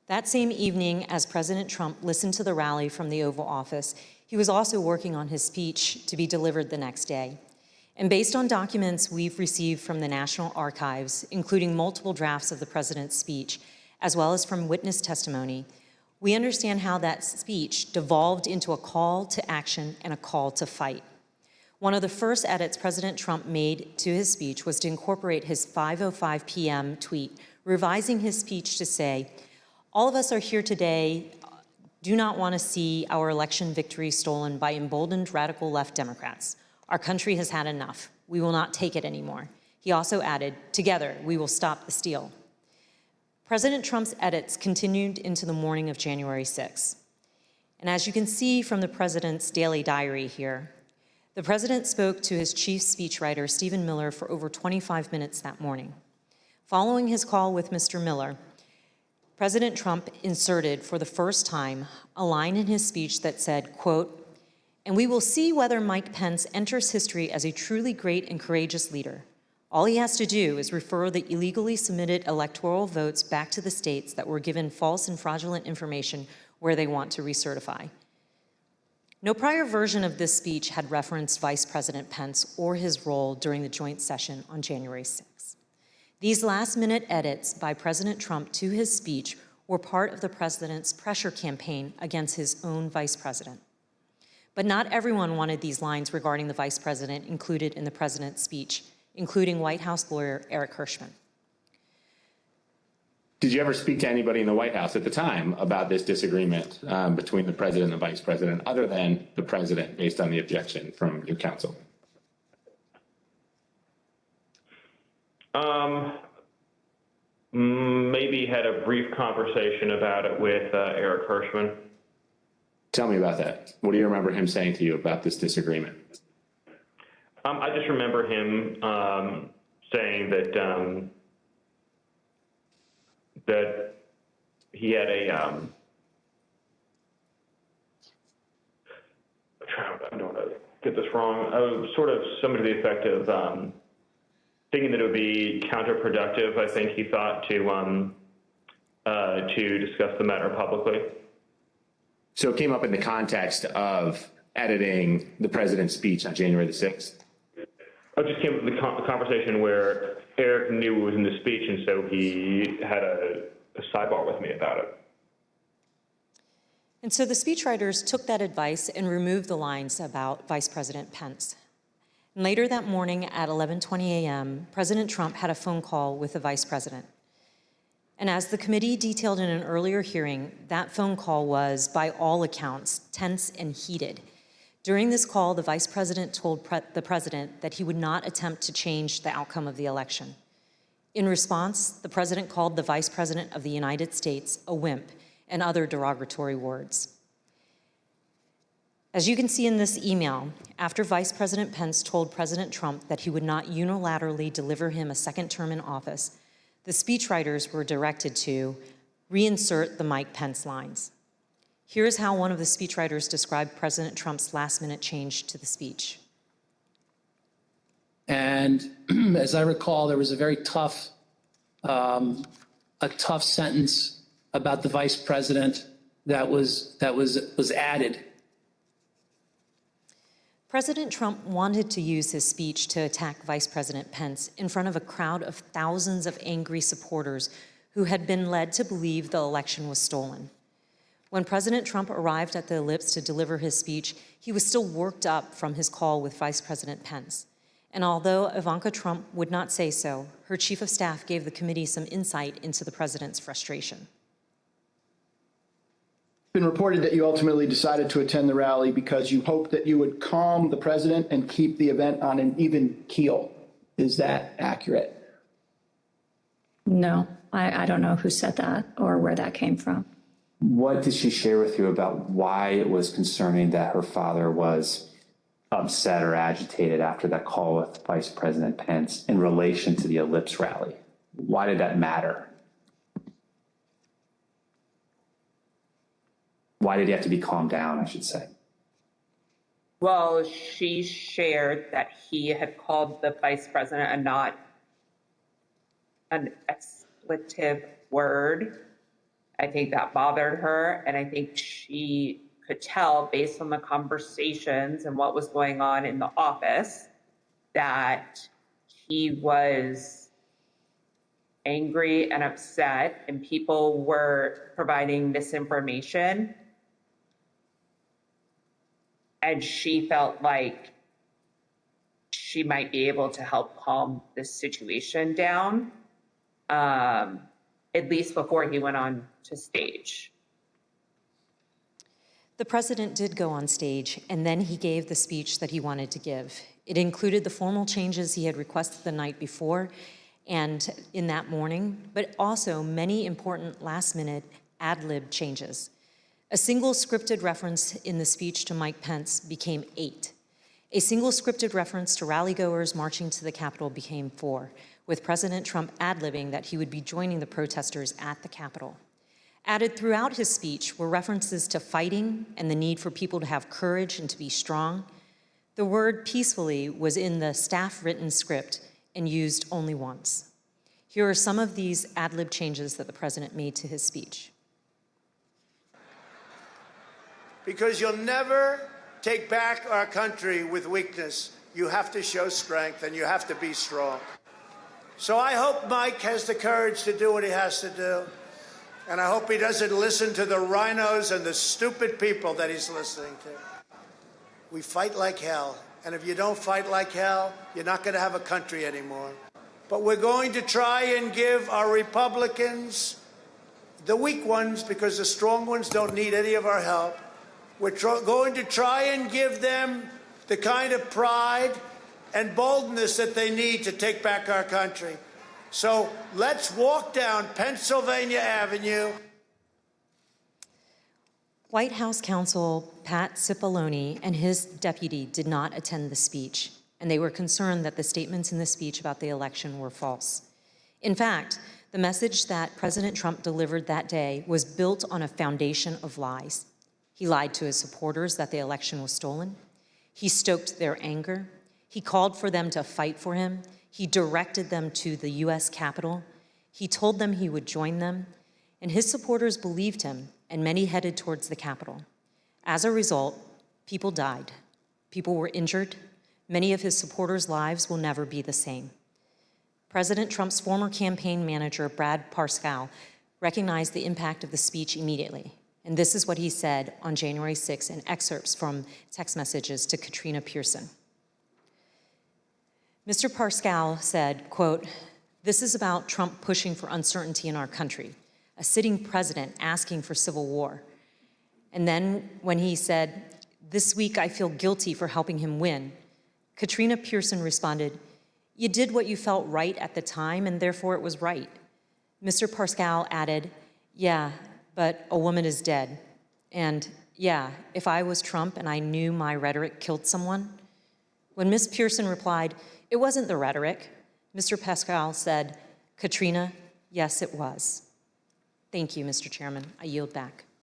That same evening, as President Trump listened to the rally from the Oval Office, he was also working on his speech to be delivered the next day. And based on documents we've received from the National Archives, including multiple drafts of the president's speech, as well as from witness testimony, we understand how that speech devolved into a call to action and a call to fight. One of the first edits President Trump made to his speech was to incorporate his 5:05 p.m. tweet, revising his speech to say, "All of us are here today, do not want to see our election victory stolen by emboldened radical left Democrats. Our country has had enough. We will not take it anymore." He also added, "Together, we will stop the steal." President Trump's edits continued into the morning of January 6th. And as you can see from the president's daily diary here, the president spoke to his chief speechwriter, Stephen Miller, for over 25 minutes that morning. Following his call with Mr. Miller, President Trump inserted for the first time a line in his speech that said, quote, "And we will see whether Mike Pence enters history as a truly great and courageous leader. All he has to do is refer the illegally submitted electoral votes back to the states that were given false and fraudulent information where they want to recertify." No prior version of this speech had referenced Vice President Pence or his role during the joint session on January 6th. These last-minute edits by President Trump to his speech were part of the president's pressure campaign against his own vice president. But not everyone wanted these lines regarding the vice president included in the president's speech, including White House lawyer Eric Hirschman. Did you ever speak to anybody in the White House at the time about this disagreement between the president and the vice president, other than the president, based on the objection from your counsel? Maybe had a brief conversation about it with Eric Hirschman. Tell me about that. What do you remember him saying to you about this disagreement? I just remember him saying that that he had a I don't want to get this wrong. Sort of something to the effect of thinking that it would be counterproductive. I think he thought to discuss the matter publicly. So it came up in the context of editing the president's speech on January the 6th? It just came up in the conversation where Eric knew it was in the speech, and so he had a sidebar with me about it. And so the speechwriters took that advice and removed the lines about Vice President Pence. And later that morning at 11:20 a.m., President Trump had a phone call with the vice president. And as the committee detailed in an earlier hearing, that phone call was, by all accounts, tense and heated. During this call, the vice president told the president that he would not attempt to change the outcome of the election. In response, the president called the vice president of the United States a wimp and other derogatory words. As you can see in this email, after Vice President Pence told President Trump that he would not unilaterally deliver him a second term in office, the speechwriters were directed to reinsert the Mike Pence lines. Here's how one of the speechwriters described President Trump's last-minute change to the speech. And as I recall, there was a very tough sentence about the vice president that was added. President Trump wanted to use his speech to attack Vice President Pence in front of a crowd of thousands of angry supporters who had been led to believe the election was stolen. When President Trump arrived at the Ellipse to deliver his speech, he was still worked up from his call with Vice President Pence. And although Ivanka Trump would not say so, her chief of staff gave the committee some insight into the president's frustration. It's been reported that you ultimately decided to attend the rally because you hoped that you would calm the president and keep the event on an even keel. Is that accurate? No, I don't know who said that or where that came from. What did she share with you about why it was concerning that her father was upset or agitated after that call with Vice President Pence in relation to the Ellipse rally? Why did that matter? Why did he have to be calmed down, I should say? Well, she shared that he had called the vice president a not an expletive word, I think that bothered her, and I think she could tell based on the conversations and what was going on in the office that he was angry and upset, and people were providing misinformation. And she felt like she might be able to help calm this situation down, at least before he went on to stage. The president did go on stage, and then he gave the speech that he wanted to give. It included the formal changes he had requested the night before and in that morning, but also many important last-minute ad-lib changes. A single scripted reference in the speech to Mike Pence became 8. A single scripted reference to rally-goers marching to the Capitol became 4, with President Trump ad-libbing that he would be joining the protesters at the Capitol. Added throughout his speech were references to fighting and the need for people to have courage and to be strong. The word peacefully was in the staff-written script and used only once. Here are some of these ad-lib changes that the president made to his speech. Because you'll never take back our country with weakness. You have to show strength and you have to be strong. So I hope Mike has the courage to do what he has to do. And I hope he doesn't listen to the rhinos and the stupid people that he's listening to. We fight like hell. And if you don't fight like hell, you're not going to have a country anymore. But we're going to try and give our Republicans, the weak ones, because the strong ones don't need any of our help, we're going to try and give them the kind of pride and boldness that they need to take back our country. So let's walk down Pennsylvania Avenue. White House counsel Pat Cipollone and his deputy did not attend the speech, and they were concerned that the statements in the speech about the election were false. In fact, the message that President Trump delivered that day was built on a foundation of lies. He lied to his supporters that the election was stolen. He stoked their anger. He called for them to fight for him. He directed them to the U.S. Capitol. He told them he would join them, and his supporters believed him, and many headed towards the Capitol. As a result, people died. People were injured. Many of his supporters' lives will never be the same. President Trump's former campaign manager, Brad Parscale, recognized the impact of the speech immediately. And this is what he said on January 6 in excerpts from text messages to Katrina Pearson. Mr. Parscale said, quote, "This is about Trump pushing for uncertainty in our country, a sitting president asking for civil war." And then when he said, "This week I feel guilty for helping him win," Katrina Pearson responded, "You did what you felt right at the time, and therefore it was right." Mr. Parscale added, "Yeah, but a woman is dead. And yeah, if I was Trump and I knew my rhetoric killed someone." When Ms. Pearson replied, "It wasn't the rhetoric," Mr. Parscale said, "Katrina, yes, it was." Thank you, Mr. Chairman. I yield back.